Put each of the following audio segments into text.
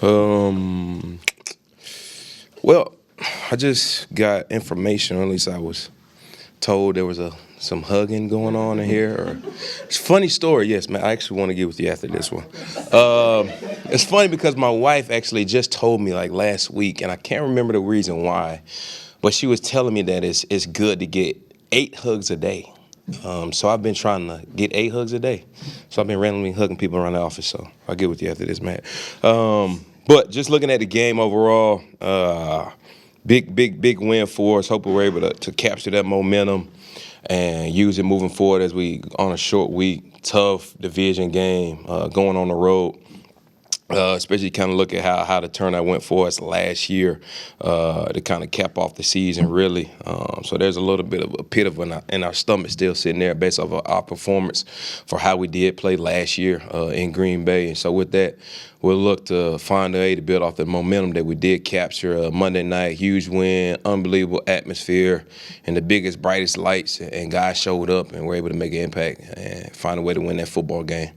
Um, well, I just got information, or at least I was told there was some hugging going on in here. It's a funny story, yes, man. I actually want to get with you after this one. It's funny because my wife actually just told me like last week, and I can't remember the reason why, but she was telling me that it's good to get 8 hugs a day. So I've been trying to get 8 hugs a day. So I've been randomly hugging people around the office. So I'll get with you after this, man. But just looking at the game overall, big win for us. Hope we're able to capture that momentum and use it moving forward as we on a short week, tough division game, going on the road. Especially kind of look at how the turnout went for us last year to kind of cap off the season, really. So there's a little bit of a pit of in our stomach still sitting there based off of our performance for how we did play last year in Green Bay. And so with that, we'll look to find a way to build off the momentum that we did capture Monday night. Huge win, unbelievable atmosphere, and the biggest, brightest lights. And guys showed up and were able to make an impact and find a way to win that football game.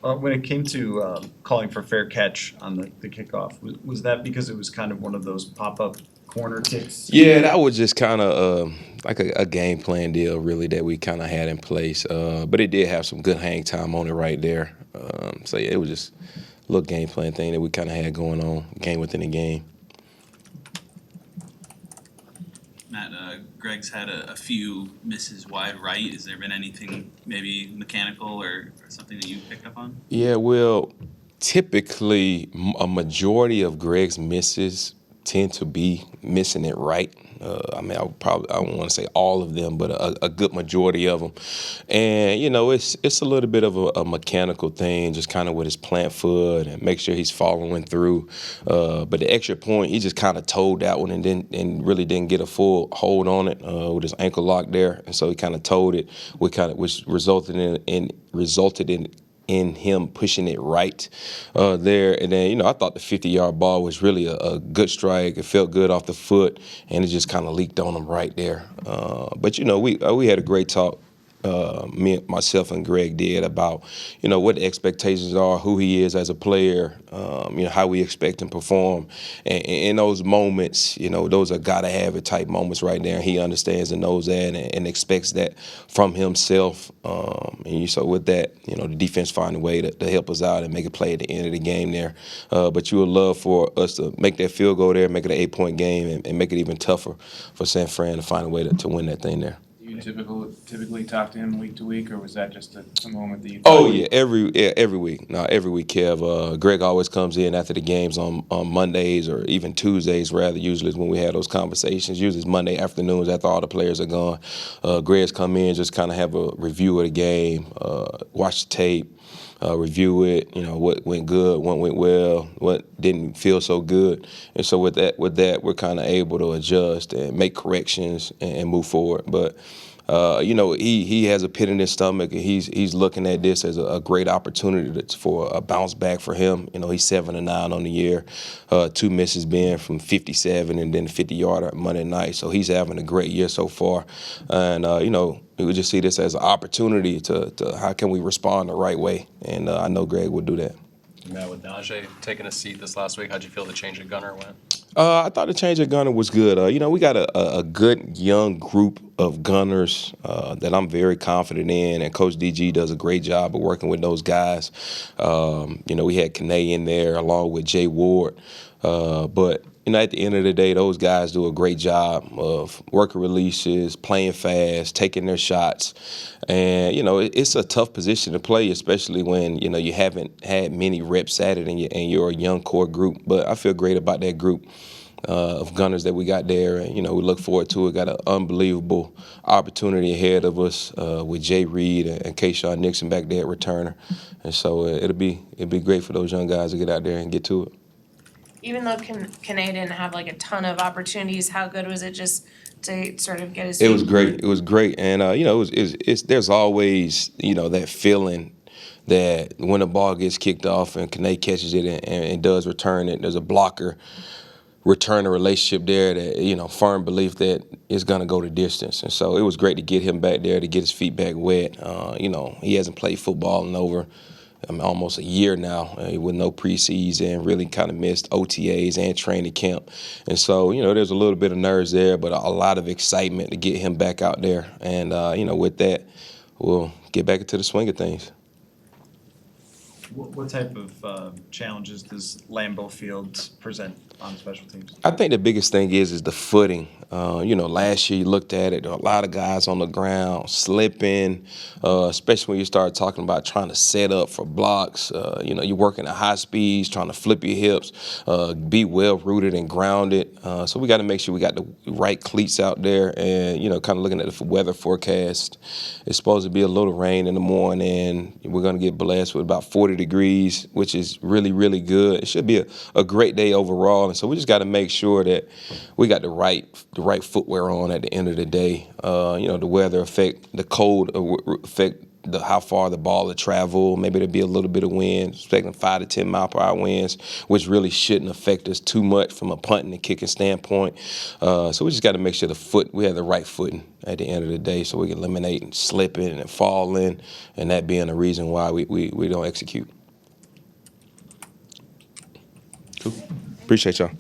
When it came to calling for fair catch on the kickoff, was that because it was kind of one of those pop-up corner kicks? Yeah, that was just kind of like a game plan deal, really, that we kind of had in place. But it did have some good hang time on it right there. So, yeah, it was just a little game plan thing that we kind of had going on, game within a game. Matt, Greg's had a few misses wide right. Has there been anything maybe mechanical or something that you picked up on? Yeah, well, typically a majority of Greg's misses tend to be missing it right. I mean, I don't want to say all of them, but a good majority of them. And it's a little bit of a mechanical thing, just kind of with his plant foot and make sure he's following through. But the extra point, he just kind of toed that one and really didn't get a full hold on it with his ankle lock there, and so he kind of toed it, which resulted in him pushing it right there. And then, I thought the 50-yard ball was really a good strike. It felt good off the foot, and it just kind of leaked on him right there. But, we had a great talk. Myself and Greg did about, what the expectations are, who he is as a player, how we expect him to perform. And in those moments, those are gotta-have-it type moments right there. And he understands and knows that and expects that from himself. So with that, the defense find a way to help us out and make a play at the end of the game there. But you would love for us to make that field goal there, make it an 8-point game, and make it even tougher for San Fran to find a way to win that thing there. Do you typically talk to him week to week, or was that just a moment that you? Oh yeah, every week. No, every week, Kev. Greg always comes in after the games on Mondays or even Tuesdays. Rather, usually is when we have those conversations. Usually it's Monday afternoons after all the players are gone. Greg's come in, just kind of have a review of the game, watch the tape, review it. What went good, what went well, what didn't feel so good. And so with that, we're kind of able to adjust and make corrections and move forward. But he has a pit in his stomach, and he's looking at this as a great opportunity for a bounce back for him. He's 7-9 on the year, 2 misses being from 57 and then 50-yarder Monday night. So he's having a great year so far, and we just see this as an opportunity to how can we respond the right way, and I know Greg will do that. Matt, with Najee taking a seat this last week, how'd you feel the change of gunner went? I thought the change of gunner was good. We got a good young group of gunners that I'm very confident in, and Coach DG does a great job of working with those guys. We had Kane in there along with Jay Ward, but at the end of the day, those guys do a great job of working releases, playing fast, taking their shots. And, it's a tough position to play, especially when, you haven't had many reps at it and you're a young core group. But I feel great about that group of gunners that we got there. And, we look forward to it. Got an unbelievable opportunity ahead of us with Jay Reed and Kayshawn Nixon back there at returner. And so it'll be great for those young guys to get out there and get to it. Even though Kane didn't have like a ton of opportunities, how good was it just to sort of get his It was great. It was great. And, there's always, that feeling that when a ball gets kicked off and Kane catches it and does return it, there's a blocker returner relationship there that, firm belief that it's going to go the distance. And so it was great to get him back there, to get his feet back wet. He hasn't played football in over almost a year now with no preseason, really kind of missed OTAs and training camp. And so, there's a little bit of nerves there, but a lot of excitement to get him back out there. And, with that, we'll get back into the swing of things. What type of challenges does Lambeau Field present on special teams? I think the biggest thing is the footing. Last year you looked at it, there were a lot of guys on the ground slipping, especially when you start talking about trying to set up for blocks. You're working at high speeds, trying to flip your hips, be well rooted and grounded. So we got to make sure we got the right cleats out there, and kind of looking at the weather forecast. It's supposed to be a little rain in the morning. We're going to get blessed with about 40 degrees, which is really, really good. It should be a great day overall. And so we just got to make sure that we got the right footwear on at the end of the day. The weather affect, the cold affect how far the ball will travel. Maybe there'll be a little bit of wind, expecting 5 to 10 mile per hour winds, which really shouldn't affect us too much from a punting and kicking standpoint. So we just got to make sure we have the right footing at the end of the day, so we can eliminate slipping and falling, and that being the reason why we don't execute. Cool. Appreciate y'all.